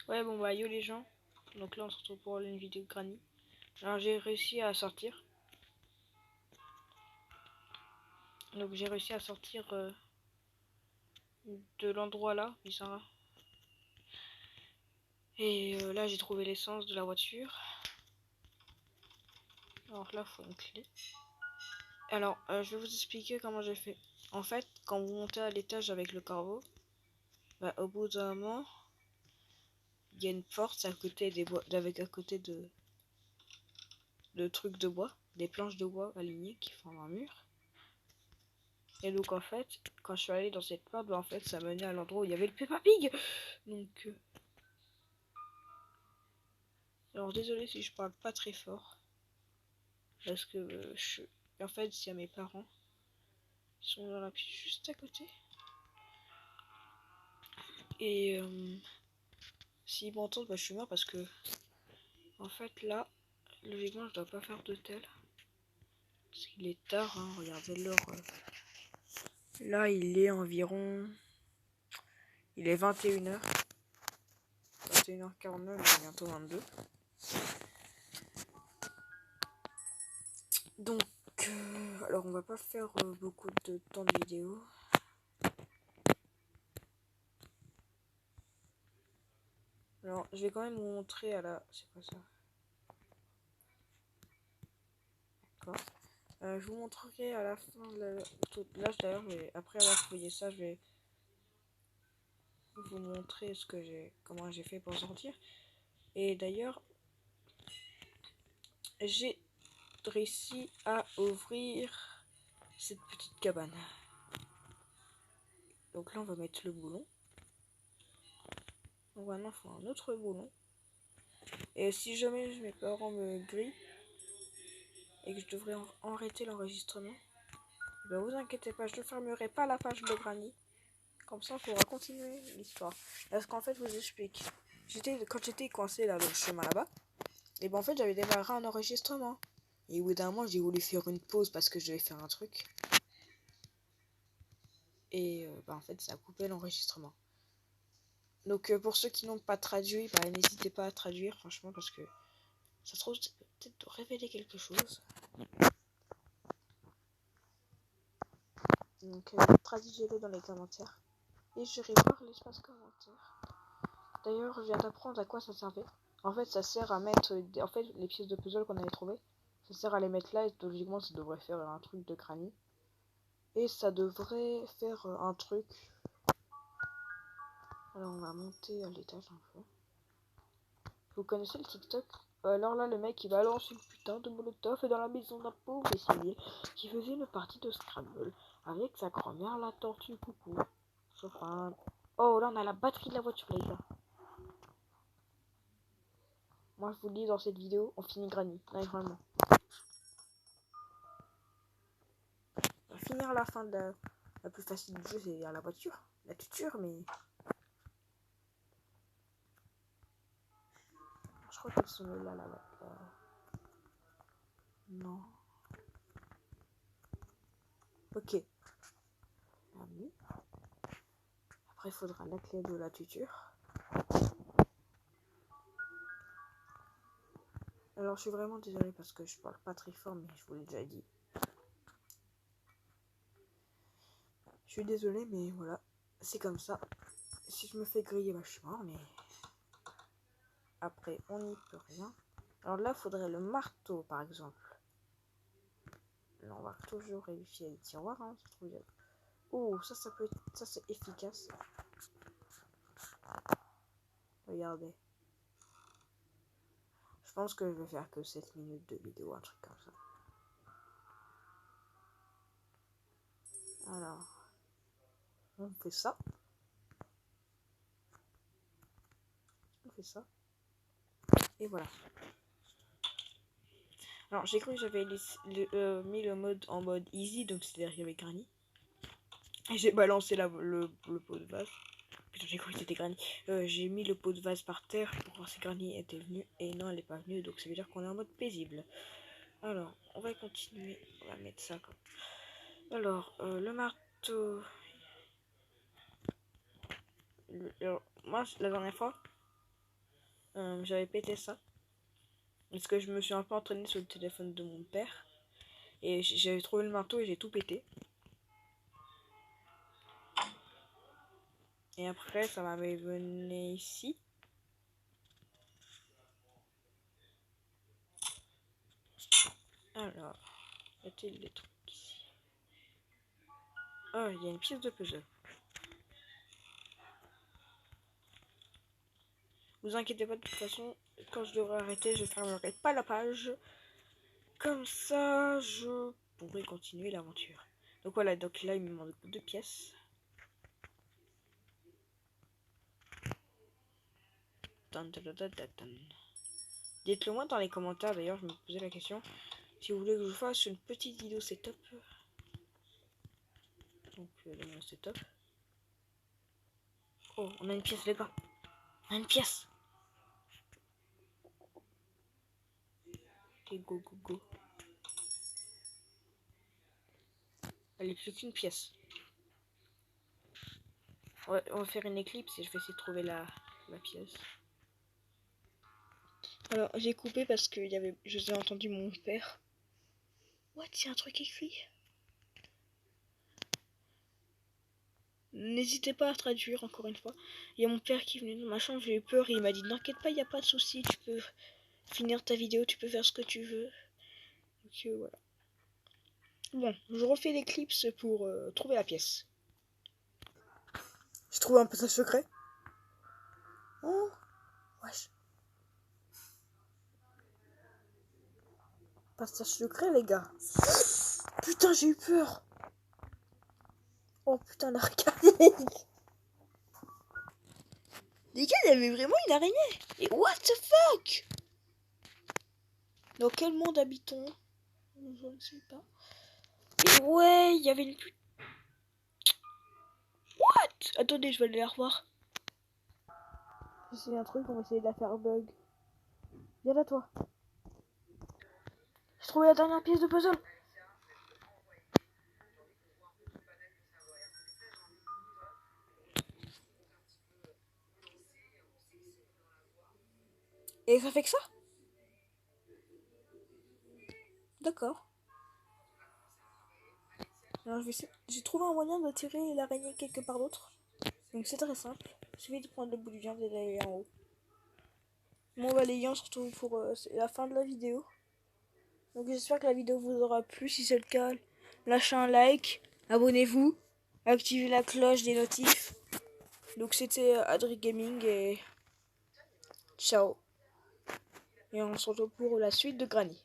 Ouais, bon bah yo les gens. Donc là on se retrouve pour une vidéo de Granny. Alors j'ai réussi à sortir. Donc j'ai réussi à sortir de l'endroit là, bizarre. Et là j'ai trouvé l'essence de la voiture. Alors là faut une clé. Alors je vais vous expliquer comment j'ai fait. En fait, quand vous montez à l'étage avec le corbeau, bah, au bout d'un moment, il y a une porte à côté des bois, avec à côté de trucs de bois, des planches de bois alignées qui font un mur. Et donc en fait, quand je suis allée dans cette porte, bah, en fait ça menait à l'endroit où il y avait le Peppa Pig. Donc alors désolé si je parle pas très fort. Parce que en fait il y a mes parents. Ils sont dans la pièce juste à côté. Et s'ils m'entendent, bah, je suis mort parce que en fait là, logiquement je dois pas faire d'hôtel. Parce qu'il est tard, hein, regardez l'heure. Là il est environ. Il est 21h. 21h49, il est bientôt 22. Donc, alors on va pas faire beaucoup de temps de vidéo. Alors, je vais quand même vous montrer à la... C'est quoi ça? D'accord. Je vous montrerai à la fin de la... Là, d'ailleurs, après avoir fouillé ça, je vais vous montrer ce que j'ai... Comment j'ai fait pour sortir. Et d'ailleurs, j'ai réussi à ouvrir cette petite cabane. Donc là, on va mettre le boulon. Donc maintenant, il faut un autre boulon. Et si jamais mes parents me grillent et que je devrais arrêter l'enregistrement, ben vous inquiétez pas, je ne fermerai pas la page de Granny. Comme ça, on pourra continuer l'histoire. Parce qu'en fait, je vous explique. Quand j'étais coincé là, dans le chemin là-bas, et ben en fait, j'avais démarré un enregistrement. Et au bout d'un moment, j'ai voulu faire une pause parce que je devais faire un truc. Et en fait, ça a coupé l'enregistrement. Donc, pour ceux qui n'ont pas traduit, bah, n'hésitez pas à traduire, franchement, parce que ça se trouve peut-être de révéler quelque chose. Donc, traduisez-le dans les commentaires. Et j'irai voir l'espace commentaire. D'ailleurs, je viens d'apprendre à quoi ça servait. En fait, ça sert à mettre... En fait, les pièces de puzzle qu'on avait trouvées, ça sert à les mettre là et logiquement, ça devrait faire un truc de Granny. Et ça devrait faire un truc... Alors, on va monter à l'étage un peu. Vous connaissez le TikTok? Alors là, le mec, il balance une putain de molotov dans la maison d'un pauvre civil qui faisait une partie de Scrabble avec sa grand-mère, la tortue coucou. Sauf un... Oh, là, on a la batterie de la voiture, les gars. Moi, je vous le dis, dans cette vidéo, on finit Granny. Non, vraiment. On va finir la fin de la plus facile du jeu, c'est à la voiture. La tuture, mais... Je crois qu'elles sont là, là-bas. Non. Ok. Après, il faudra la clé de la tuture. Alors, je suis vraiment désolée parce que je parle pas très fort, mais je vous l'ai déjà dit. Je suis désolée, mais voilà. C'est comme ça. Si je me fais griller, bah, je suis mort, mais... Après, on n'y peut rien. Alors là, il faudrait le marteau, par exemple. Là, on va toujours vérifier les tiroirs. Hein, oh, ça peut être... Ça, c'est efficace. Regardez. Je pense que je vais faire que 7 minutes de vidéo, un truc comme ça. Alors, on fait ça. On fait ça. Et voilà. Alors, j'ai cru que j'avais mis le mode en mode easy, donc c'est-à-dire qu'il y avait Granny. Et j'ai balancé le pot de vase. Putain, j'ai cru que c'était Granny. J'ai mis le pot de vase par terre pour voir si Granny était venue. Et non, elle n'est pas venue, donc ça veut dire qu'on est en mode paisible. Alors, on va continuer. On va mettre ça comme... Alors, le marteau... Alors, moi, la dernière fois, J'avais pété ça. Parce que je me suis un peu entraîné sur le téléphone de mon père. Et j'avais trouvé le marteau et j'ai tout pété. Et après, ça m'avait venu ici. Alors, y a-t-il des trucs ici? Oh, il y a une pièce de puzzle. Vous inquiétez pas, de toute façon, quand je devrais arrêter, je fermerai pas la page. Comme ça, je pourrai continuer l'aventure. Donc voilà, donc là, il me manque 2 pièces. Dites-le moi dans les commentaires, d'ailleurs, je me posais la question. Si vous voulez que je fasse une petite vidéo setup. Donc, le setup. Oh, on a une pièce, les gars. On a une pièce. Ok, go, go, go. Elle est plus qu'une pièce. Ouais, on va faire une éclipse et je vais essayer de trouver la pièce. Alors, j'ai coupé parce que j'ai entendu mon père. What? Il y a un truc écrit. N'hésitez pas à traduire encore une fois. Il y a mon père qui venait dans ma chambre, j'ai eu peur et il m'a dit n'inquiète pas, il n'y a pas de souci, tu peux finir ta vidéo, tu peux faire ce que tu veux. Donc voilà. Bon, je refais l'éclipse pour trouver la pièce. J'ai trouvé un passage secret. Oh, wesh. Passage secret, les gars. Putain, j'ai eu peur. Oh putain, l'arcade. Les gars, il y avait vraiment une araignée. Et what the fuck? Dans quel monde habitons? Je ne sais pas. Et ouais, il y avait une pute. What? Attendez, je vais aller la revoir. J'ai un truc, on va essayer de la faire bug. Viens là, toi. J'ai trouvé la dernière pièce de puzzle. Et ça fait que ça? D'accord. Alors j'ai trouvé un moyen de tirer l'araignée quelque part d'autre. Donc c'est très simple. Il suffit de prendre le bout du viande et d'aller en haut. Bon bah les gars, on se retrouve pour la fin de la vidéo. Donc j'espère que la vidéo vous aura plu. Si c'est le cas, lâchez un like, abonnez-vous, activez la cloche des notifs. Donc c'était Adri Gaming et ciao. Et on se retrouve pour la suite de Granny.